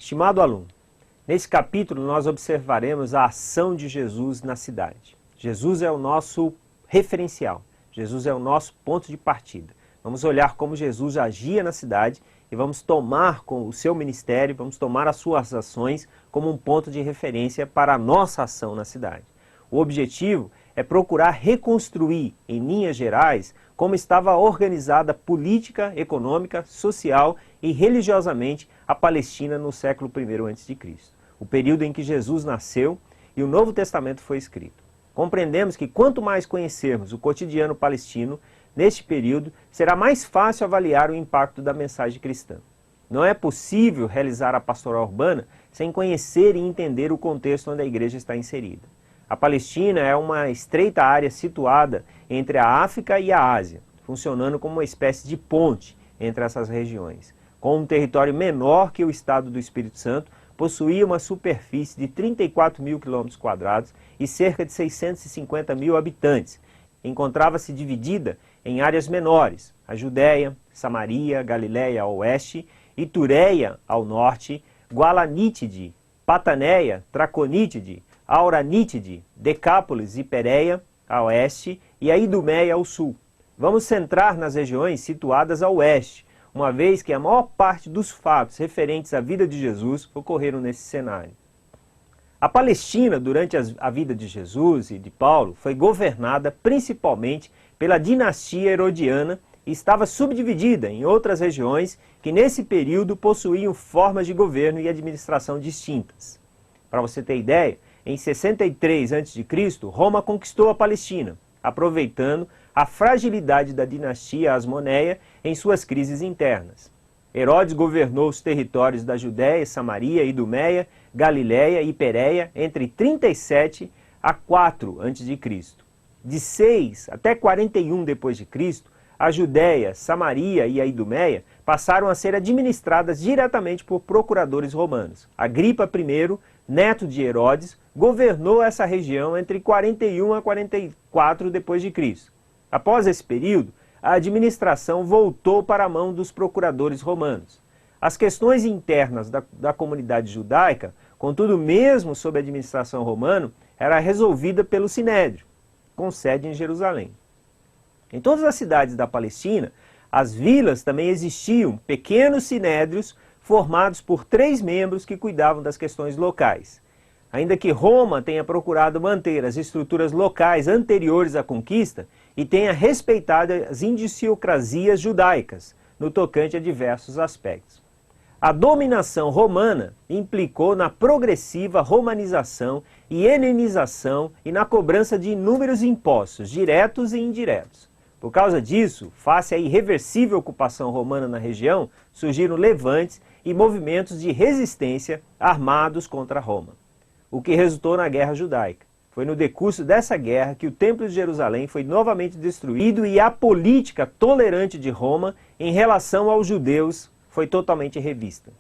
Estimado aluno, nesse capítulo nós observaremos a ação de Jesus na cidade. Jesus é o nosso referencial, Jesus é o nosso ponto de partida. Vamos olhar como Jesus agia na cidade e vamos tomar com o seu ministério, vamos tomar as suas ações como um ponto de referência para a nossa ação na cidade. O objetivo é procurar reconstruir, em linhas gerais, como estava organizada política, econômica, social e religiosamente a Palestina no século I a.C., o período em que Jesus nasceu e o Novo Testamento foi escrito. Compreendemos que quanto mais conhecermos o cotidiano palestino, neste período, será mais fácil avaliar o impacto da mensagem cristã. Não é possível realizar a pastoral urbana sem conhecer e entender o contexto onde a igreja está inserida. A Palestina é uma estreita área situada entre a África e a Ásia, funcionando como uma espécie de ponte entre essas regiões. Com um território menor que o estado do Espírito Santo, possuía uma superfície de 34 mil km² e cerca de 650 mil habitantes. Encontrava-se dividida em áreas menores, a Judéia, Samaria, Galiléia ao oeste, Itureia ao norte, Gualanítide, Patanéia, Traconítide, Auranítide, Decápolis e Pérea a oeste e a Idumeia ao sul. Vamos centrar nas regiões situadas a oeste, uma vez que a maior parte dos fatos referentes à vida de Jesus ocorreram nesse cenário. A Palestina, durante a vida de Jesus e de Paulo, foi governada principalmente pela dinastia herodiana e estava subdividida em outras regiões que nesse período possuíam formas de governo e administração distintas. Para você ter ideia, em 63 a.C., Roma conquistou a Palestina, aproveitando a fragilidade da dinastia Asmoneia em suas crises internas. Herodes governou os territórios da Judéia, Samaria, Idumeia, Galiléia e Pérea entre 37 a 4 a.C. De 6 até 41 d.C., a Judéia, Samaria e a Idumeia passaram a ser administradas diretamente por procuradores romanos. Agripa I, neto de Herodes, governou essa região entre 41 a 44 d.C. Após esse período, a administração voltou para a mão dos procuradores romanos. As questões internas da comunidade judaica, contudo, mesmo sob a administração romana, era resolvida pelo Sinédrio, com sede em Jerusalém. Em todas as cidades da Palestina, as vilas também existiam pequenos sinédrios formados por 3 membros que cuidavam das questões locais. Ainda que Roma tenha procurado manter as estruturas locais anteriores à conquista e tenha respeitado as idiosincrasias judaicas, no tocante a diversos aspectos. A dominação romana implicou na progressiva romanização e helenização e na cobrança de inúmeros impostos, diretos e indiretos. Por causa disso, face à irreversível ocupação romana na região, surgiram levantes e movimentos de resistência armados contra Roma, o que resultou na Guerra Judaica. Foi no decurso dessa guerra que o Templo de Jerusalém foi novamente destruído e a política tolerante de Roma em relação aos judeus foi totalmente revista.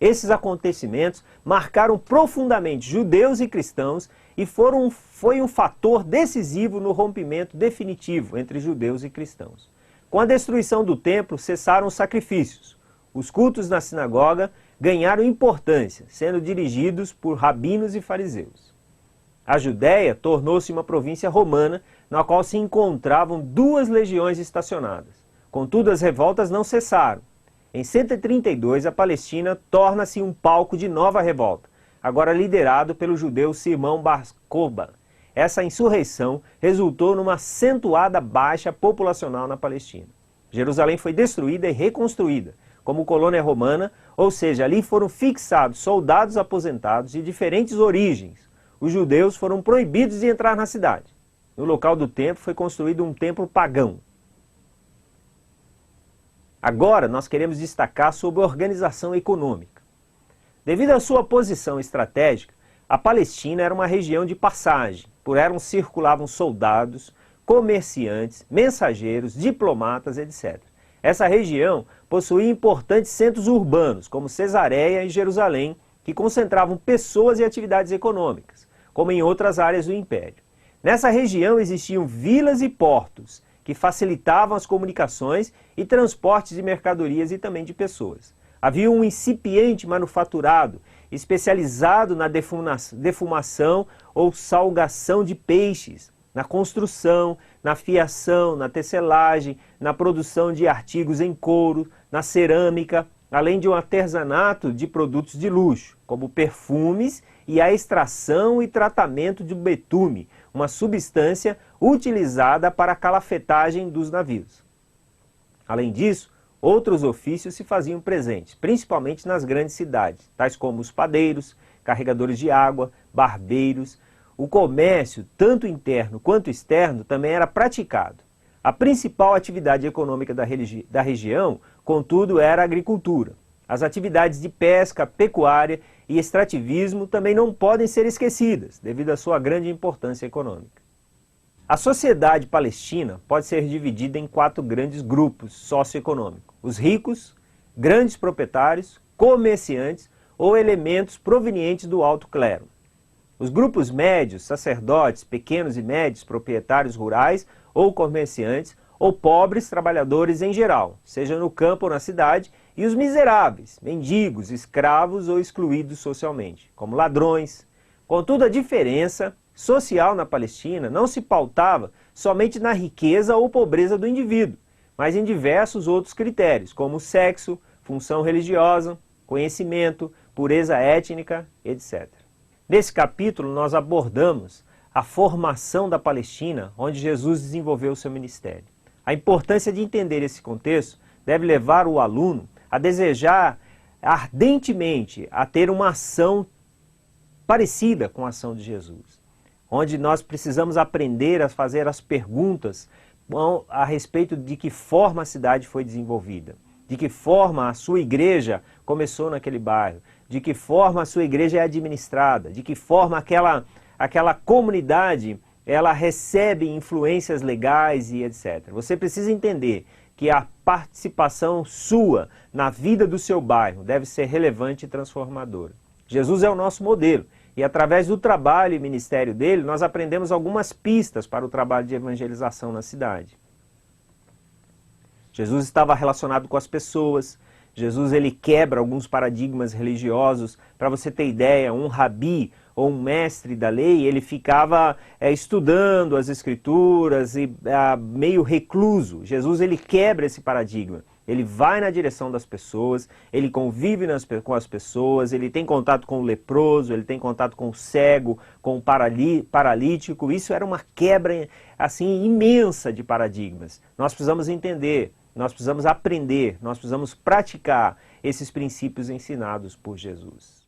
Esses acontecimentos marcaram profundamente judeus e cristãos e foi um fator decisivo no rompimento definitivo entre judeus e cristãos. Com a destruição do templo, cessaram os sacrifícios. Os cultos na sinagoga ganharam importância, sendo dirigidos por rabinos e fariseus. A Judéia tornou-se uma província romana, na qual se encontravam 2 legiões estacionadas. Contudo, as revoltas não cessaram. Em 132, a Palestina torna-se um palco de nova revolta, agora liderado pelo judeu Simão Bar Kokhba. Essa insurreição resultou numa acentuada baixa populacional na Palestina. Jerusalém foi destruída e reconstruída como colônia romana, ou seja, ali foram fixados soldados aposentados de diferentes origens. Os judeus foram proibidos de entrar na cidade. No local do templo foi construído um templo pagão. Agora nós queremos destacar sobre a organização econômica. Devido à sua posição estratégica, a Palestina era uma região de passagem, por ela circulavam soldados, comerciantes, mensageiros, diplomatas, etc. Essa região possuía importantes centros urbanos, como Cesareia e Jerusalém, que concentravam pessoas e atividades econômicas, como em outras áreas do Império. Nessa região existiam vilas e portos, que facilitavam as comunicações e transportes de mercadorias e também de pessoas. Havia um incipiente manufaturado, especializado na defumação ou salgação de peixes, na construção, na fiação, na tecelagem, na produção de artigos em couro, na cerâmica, além de um artesanato de produtos de luxo, como perfumes e a extração e tratamento de betume, uma substância utilizada para a calafetagem dos navios. Além disso, outros ofícios se faziam presentes, principalmente nas grandes cidades, tais como os padeiros, carregadores de água, barbeiros. O comércio, tanto interno quanto externo, também era praticado. A principal atividade econômica da região, contudo, era a agricultura. As atividades de pesca, pecuária e extrativismo também não podem ser esquecidas, devido à sua grande importância econômica. A sociedade palestina pode ser dividida em 4 grandes grupos socioeconômicos: os ricos, grandes proprietários, comerciantes ou elementos provenientes do alto clero. Os grupos médios, sacerdotes, pequenos e médios proprietários rurais ou comerciantes, ou pobres trabalhadores em geral, seja no campo ou na cidade, e os miseráveis, mendigos, escravos ou excluídos socialmente, como ladrões. Contudo, a diferença social na Palestina não se pautava somente na riqueza ou pobreza do indivíduo, mas em diversos outros critérios, como sexo, função religiosa, conhecimento, pureza étnica, etc. Nesse capítulo, nós abordamos a formação da Palestina, onde Jesus desenvolveu o seu ministério. A importância de entender esse contexto deve levar o aluno a desejar ardentemente a ter uma ação parecida com a ação de Jesus, onde nós precisamos aprender a fazer as perguntas a respeito de que forma a cidade foi desenvolvida, de que forma a sua igreja começou naquele bairro, de que forma a sua igreja é administrada, de que forma aquela comunidade ela recebe influências legais e etc. Você precisa entender que a participação sua na vida do seu bairro deve ser relevante e transformadora. Jesus é o nosso modelo e através do trabalho e ministério dele nós aprendemos algumas pistas para o trabalho de evangelização na cidade. Jesus estava relacionado com as pessoas. Jesus ele quebra alguns paradigmas religiosos. Para você ter ideia, um rabi ou um mestre da lei, ele ficava estudando as escrituras e meio recluso. Jesus ele quebra esse paradigma. Ele vai na direção das pessoas, ele convive com as pessoas, ele tem contato com o leproso, ele tem contato com o cego, com o paralítico. Isso era uma quebra assim imensa de paradigmas. Nós precisamos entender, nós precisamos aprender, nós precisamos praticar esses princípios ensinados por Jesus.